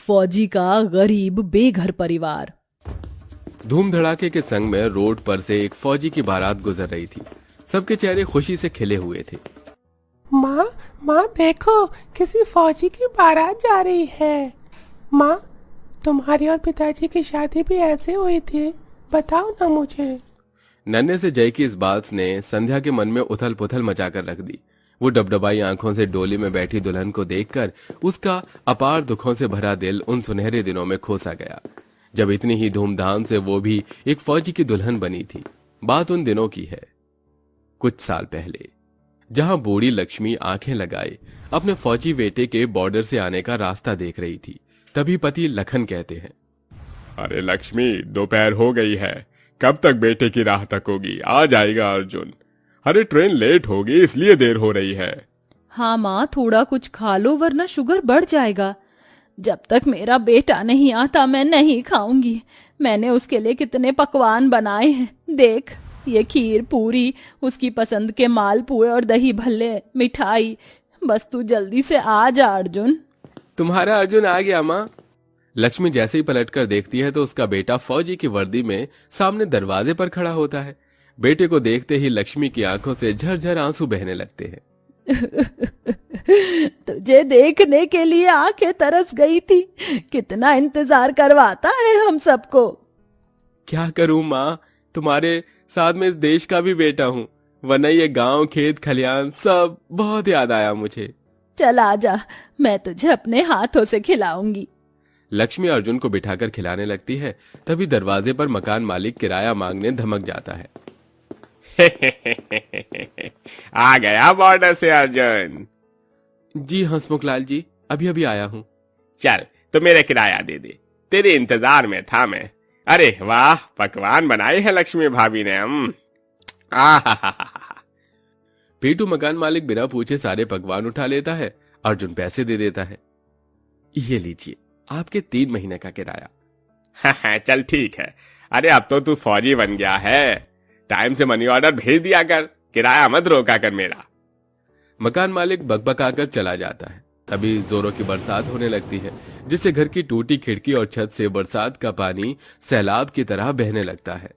फौजी का गरीब बेघर परिवार। धूम धड़ाके के संग में रोड पर से एक फौजी की बारात गुजर रही थी। सबके चेहरे खुशी से खिले हुए थे। माँ माँ देखो, किसी फौजी की बारात जा रही है। माँ, तुम्हारी और पिताजी की शादी भी ऐसे हुई थी, बताओ ना मुझे। नन्हे से जय की इस बात ने संध्या के मन में उथल पुथल मचा कर रख दी। वो डबडबाई आंखों से डोली में बैठी दुल्हन को देखकर उसका अपार दुखों से भरा दिल उन सुनहरे दिनों में खो सा गया, जब इतनी ही धूमधाम से वो भी एक फौजी की दुल्हन बनी थी। बात उन दिनों की है, कुछ साल पहले, जहां बूढ़ी लक्ष्मी आंखें लगाए अपने फौजी बेटे के बॉर्डर से आने का रास्ता देख रही थी। तभी पति लखन कहते हैं, अरे लक्ष्मी, दोपहर हो गई है, कब तक बेटे की राह तकोगी? आ जाएगा अर्जुन। अरे ट्रेन लेट होगी इसलिए देर हो रही है। हाँ माँ, थोड़ा कुछ खा लो वरना शुगर बढ़ जाएगा। जब तक मेरा बेटा नहीं आता मैं नहीं खाऊंगी। मैंने उसके लिए कितने पकवान बनाए हैं, देख ये खीर पूरी, उसकी पसंद के मालपुए और दही भल्ले, मिठाई। बस तू जल्दी से आ जा अर्जुन। तुम्हारा अर्जुन आ गया माँ। लक्ष्मी जैसे ही पलटकर देखती है तो उसका बेटा फौजी की वर्दी में सामने दरवाजे पर खड़ा होता है। बेटे को देखते ही लक्ष्मी की आंखों से झरझर आंसू बहने लगते हैं। तुझे देखने के लिए आंखें तरस गई थी, कितना इंतजार करवाता है हम सबको। क्या करूं माँ, तुम्हारे साथ में इस देश का भी बेटा हूँ, वरना ये गांव खेत खलियान सब बहुत याद आया मुझे। चल आजा, मैं तुझे अपने हाथों से खिलाऊंगी। लक्ष्मी अर्जुन को बिठाकर खिलाने लगती है। तभी दरवाजे पर मकान मालिक किराया मांगने धमक जाता है। आ गया बॉर्डर से अर्जुन। जी हंसमुखलाल जी, अभी अभी आया हूँ। चल तो मेरा किराया दे दे, तेरे इंतजार में था मैं। अरे वाह, पकवान बनाए हैं लक्ष्मी भाभी ने। पेटू मकान मालिक बिना पूछे सारे पकवान उठा लेता है। अर्जुन पैसे दे देता है। ये लीजिए आपके 3 महीने का किराया। चल ठीक है। अरे अब तो तू फौजी बन गया है, टाइम से मनी ऑर्डर भेज दिया कर, किराया मत रोका कर मेरा। मकान मालिक बकबकाकर चला जाता है। तभी जोरों की बरसात होने लगती है, जिससे घर की टूटी खिड़की और छत से बरसात का पानी सैलाब की तरह बहने लगता है।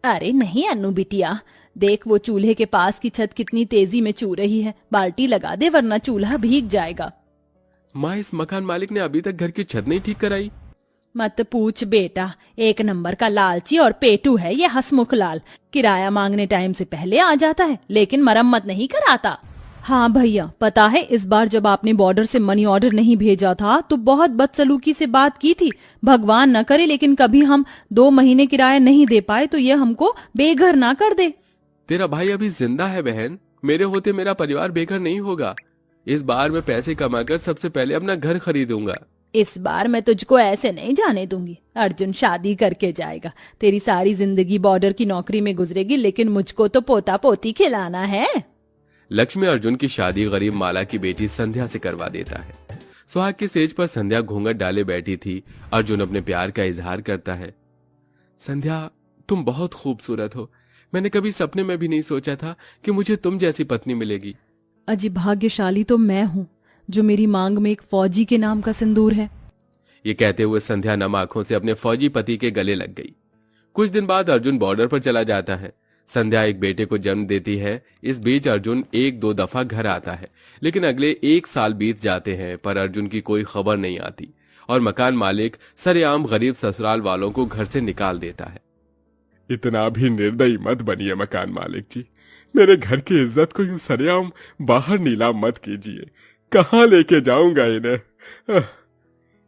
अरे नहीं अन्नू बिटिया, देख वो चूल्हे के पास की छत कितनी तेजी में चू रही है, बाल्टी लगा दे वरना चूल्हा भीग जाएगा। माँ, इस मकान मालिक ने अभी तक घर की छत नहीं ठीक कराई। मत पूछ बेटा, 1 नंबर का लालची और पेटू है ये हसमुख लाल। किराया मांगने टाइम से पहले आ जाता है लेकिन मरम्मत नहीं कराता। हाँ भैया, पता है इस बार जब आपने बॉर्डर से मनी ऑर्डर नहीं भेजा था तो बहुत बदसलूकी से बात की थी। भगवान न करे लेकिन कभी हम 2 महीने किराया नहीं दे पाए तो ये हमको बेघर ना कर दे। तेरा भाई अभी जिंदा है बहन, मेरे होते मेरा परिवार बेघर नहीं होगा। इस बार मैं पैसे कमाकर सबसे पहले अपना घर खरीदूंगा। इस बार मैं तुझको ऐसे नहीं जाने दूंगी। अर्जुन शादी करके जाएगा, तेरी सारी जिंदगी बॉर्डर की नौकरी में गुजरेगी, लेकिन मुझको तो पोता पोती खिलाना है। लक्ष्मी अर्जुन की शादी गरीब माला की बेटी संध्या से करवा देता है। सुहाग की सेज पर संध्या घूंघट डाले बैठी थी। अर्जुन अपने प्यार का इजहार करता है। संध्या, तुम बहुत खूबसूरत हो। मैंने कभी सपने में भी नहीं सोचा था कि मुझे तुम जैसी पत्नी मिलेगी। अजी भाग्यशाली तो मैं हूँ जो मेरी मांग में एक फौजी के नाम का सिंदूर है। ये कहते हुए संध्या नम आंखों से अपने फौजी पति के गले लग गई। कुछ दिन बाद अर्जुन बॉर्डर पर चला जाता है। संध्या एक बेटे को जन्म देती है। इस बीच अर्जुन 1-2 दफा घर आता है, लेकिन अगले 1 साल बीत जाते हैं पर अर्जुन की कोई खबर नहीं आती और मकान मालिक सरेआम गरीब ससुराल वालों को घर से निकाल देता है। इतना भी निर्दयी मत बनिए मकान मालिक जी, मेरे घर की इज्जत को यूं सरेआम बाहर नीलाम मत कीजिए। कहाँ लेके जाऊंगा इन्हें?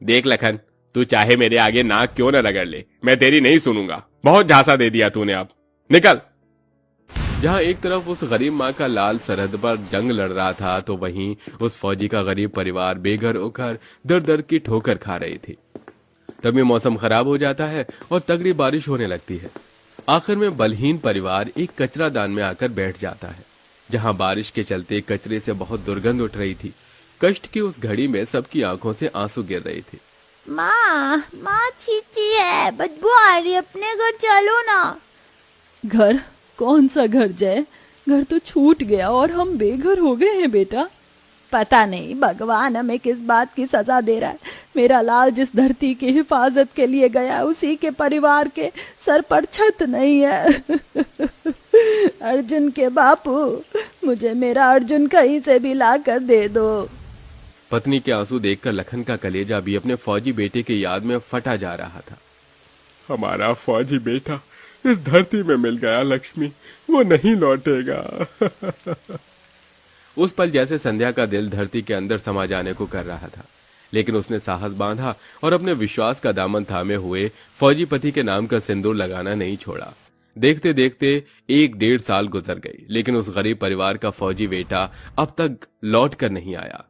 देख लखन, तू चाहे मेरे आगे नाक क्यों न रगड़ ले, मैं तेरी नहीं सुनूंगा। बहुत झांसा दे दिया तूने, अब निकल। जहां एक तरफ उस गरीब माँ का लाल सरहद पर जंग लड़ रहा था तो वहीं उस फौजी का गरीब परिवार बेघर होकर दर दर की ठोकर खा रही थी। तभी मौसम खराब हो जाता है और तगड़ी बारिश होने लगती है। आखिर में बलहीन परिवार एक कचरादान में आकर बैठ जाता है, जहां बारिश के चलते कचरे से बहुत दुर्गंध उठ रही थी। कष्ट की उस घड़ी में सबकी आंखों से आंसू गिर रहे थे। माँ चीची है, बदबू आ रही है, अपने घर चलो ना। घर? कौन सा घर जय? घर तो छूट गया और हम बेघर हो गए हैं बेटा। पता नहीं भगवान हमें किस बात की सजा दे रहा है। मेरा लाल जिस धरती की हिफाजत के लिए गया उसी के परिवार के सर पर छत नहीं है। अर्जुन के बापू, मुझे मेरा अर्जुन कहीं से भी ला कर दे दो। पत्नी के आंसू देखकर लखन का कलेजा भी अपने फौजी बेटे की याद में फटा जा रहा था। हमारा फौजी बेटा इस धरती में मिल गया लक्ष्मी, वो नहीं लौटेगा। उस पल जैसे संध्या का दिल धरती के अंदर समा जाने को कर रहा था, लेकिन उसने साहस बांधा और अपने विश्वास का दामन थामे हुए फौजी पति के नाम का सिंदूर लगाना नहीं छोड़ा। देखते देखते 1-1.5 साल गुजर गई, लेकिन उस गरीब परिवार का फौजी बेटा अब तक लौट कर नहीं आया।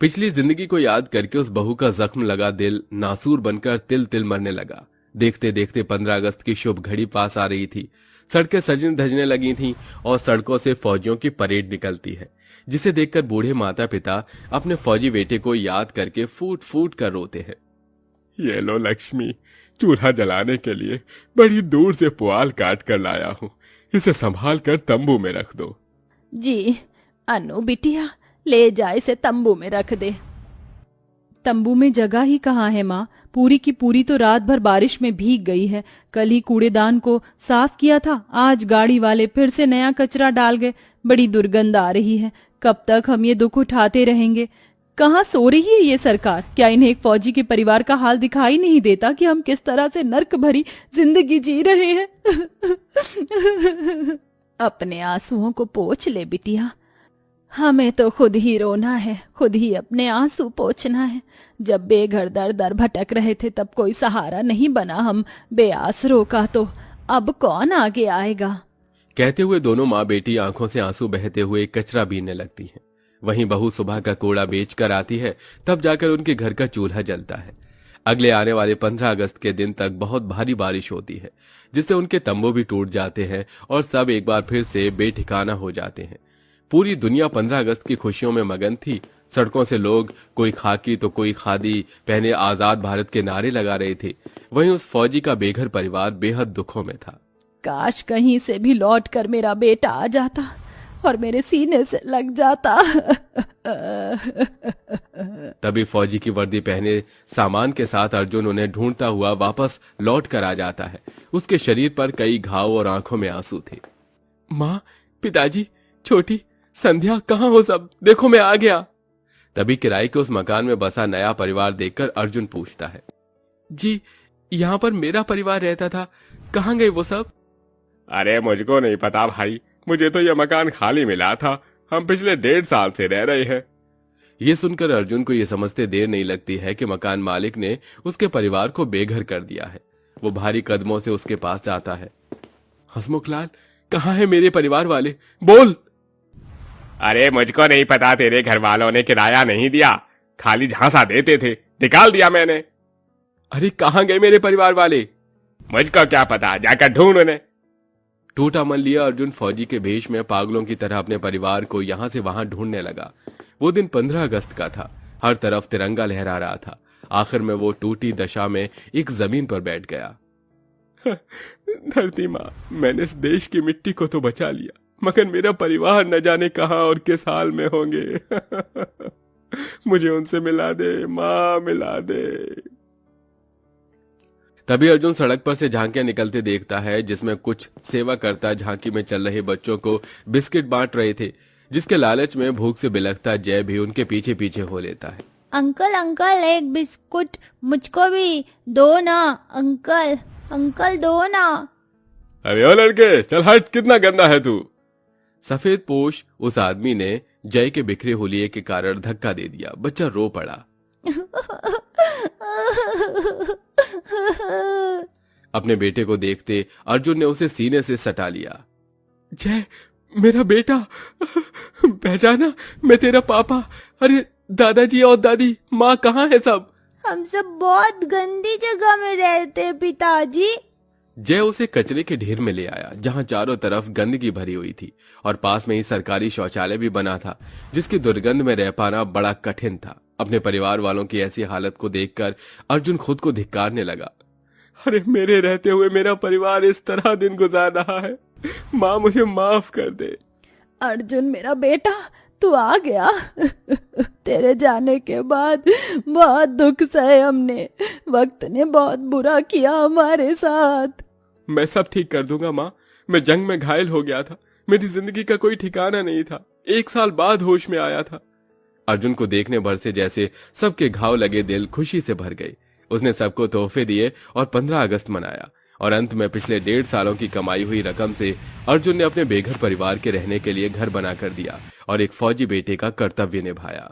पिछली जिंदगी को याद करके उस बहू का जख्म लगा दिल नासूर बनकर तिल तिल मरने लगा। देखते देखते 15 अगस्त की शुभ घड़ी पास आ रही थी। सड़कें सजने धजने लगी थीं और सड़कों से फौजियों की परेड निकलती है, जिसे देखकर बूढ़े माता पिता अपने फौजी बेटे को याद करके फूट फूट कर रोते हैं। ये लो लक्ष्मी, चूल्हा जलाने के लिए बड़ी दूर से पुआल काट कर लाया हूँ, इसे संभाल कर तंबू में रख दो। जी अनु बिटिया, ले जा इसे तंबू में रख दे। तंबू में जगह ही कहाँ है माँ, पूरी की पूरी तो रात भर बारिश में भीग गई है। कल ही कूड़ेदान को साफ किया था, आज गाड़ी वाले फिर से नया कचरा डाल गए। बड़ी दुर्गंध आ रही है। कब तक हम ये दुख उठाते रहेंगे? कहाँ सो रही है ये सरकार? क्या इन्हें एक फौजी के परिवार का हाल दिखाई नहीं देता कि हम किस तरह से नर्क भरी जिंदगी जी रहे हैं? अपने आंसुओं को पोंछ ले बिटिया, हमें तो खुद ही रोना है, खुद ही अपने आंसू पोंछना है। जब बेघर दर दर भटक रहे थे तब कोई सहारा नहीं बना, हम बेआसरों का, तो अब कौन आगे आएगा? कहते हुए दोनों माँ बेटी आंखों से आंसू बहते हुए कचरा बीनने लगती हैं। वहीं बहू सुबह का कूड़ा बेच कर आती है, तब जाकर उनके घर का चूल्हा जलता है। अगले आने वाले 15 अगस्त के दिन तक बहुत भारी बारिश होती है, जिससे उनके तंबू भी टूट जाते हैं और सब एक बार फिर से बेठिकाना हो जाते हैं। पूरी दुनिया 15 अगस्त की खुशियों में मगन थी। सड़कों से लोग कोई खाकी तो कोई खादी पहने आजाद भारत के नारे लगा रहे थे। वहीं उस फौजी का बेघर परिवार बेहद दुखों में था। काश कहीं से भी लौट कर मेरा बेटा आ जाता और मेरे सीने से लग जाता। तभी फौजी की वर्दी पहने सामान के साथ अर्जुन उन्हें ढूंढता हुआ वापस लौट कर आ जाता है। उसके शरीर पर कई घाव और आंखों में आंसू थे। माँ, पिताजी, छोटी, संध्या, कहाँ हो सब? देखो मैं आ गया। तभी किराए के उस मकान में बसा नया परिवार देखकर अर्जुन पूछता है, जी, यहाँ पर मेरा परिवार रहता था, कहाँ गए वो सब? अरे मुझको नहीं पता भाई, मुझे तो यह मकान खाली मिला था। हम पिछले 1.5 साल से रह रहे हैं। ये सुनकर अर्जुन को यह समझते देर नहीं लगती है कि मकान मालिक ने उसके परिवार को बेघर कर दिया है। वो भारी कदमों से उसके पास जाता है। हसमुखलाल, कहाँ है मेरे परिवार वाले? बोल। अरे मुझको नहीं पता, तेरे घर वालों ने किराया नहीं दिया, खाली झांसा देते थे, निकाल दिया मैंने। अरे कहाँ गए मेरे परिवार वाले? मुझको क्या पता, जाकर ढूंढ उन्हें। टूटा मन लिया अर्जुन फौजी के भेष में पागलों की तरह अपने परिवार को यहां से वहां ढूंढने लगा। वो दिन 15 अगस्त का था। हर तरफ तिरंगा लहरा रहा था। आखिर में वो टूटी दशा में एक जमीन पर बैठ गया। धरती माँ, मैंने इस देश की मिट्टी को तो बचा लिया, मगर मेरा परिवार न जाने कहां और किस हाल में होंगे। मुझे उनसे मिला दे माँ, मिला दे। तभी अर्जुन सड़क पर से झांकियां निकलते देखता है, जिसमें कुछ सेवाकर्ता झांकी में चल रहे बच्चों को बिस्किट बांट रहे थे, जिसके लालच में भूख से बिलखता जय भी उनके पीछे पीछे हो लेता है। अंकल अंकल, एक बिस्कुट मुझको भी दो ना। अंकल अंकल, दो ना। अरे ओ लड़के, चल हट, कितना गंदा है तू। सफेद पोश उस आदमी ने जय के बिखरे हुलिये के कारण धक्का दे दिया। बच्चा रो पड़ा। अपने बेटे को देखते अर्जुन ने उसे सीने से सटा लिया। जय, मेरा बेटा, पहचाना? मैं तेरा पापा। अरे दादाजी और दादी, माँ कहाँ है सब? हम सब बहुत गंदी जगह में रहते हैं पिताजी। जय उसे कचरे के ढेर में ले आया, जहां चारों तरफ गंदगी भरी हुई थी और पास में ही सरकारी शौचालय भी बना था, जिसकी दुर्गंध में रह पाना बड़ा कठिन था। अपने परिवार वालों की ऐसी हालत को देखकर अर्जुन खुद को धिक्कारने लगा। अरे मेरे रहते हुए मेरा परिवार इस तरह दिन गुजार रहा है। माँ, मुझे माफ कर दे। अर्जुन मेरा बेटा, तू आ गया। तेरे जाने के बाद बहुत दुख सहे हमने। वक्त ने बहुत बुरा किया हमारे साथ। मैं सब ठीक कर दूंगा माँ। मैं जंग में घायल हो गया था, मेरी जिंदगी का कोई ठिकाना नहीं था। 1 साल बाद होश में आया था। अर्जुन को देखने भर से जैसे सबके घाव लगे दिल खुशी से भर गए। उसने सबको तोहफे दिए और 15 अगस्त मनाया और अंत में पिछले 1.5 सालों की कमाई हुई रकम से अर्जुन ने अपने बेघर परिवार के रहने के लिए घर बना कर दिया और एक फौजी बेटे का कर्तव्य निभाया।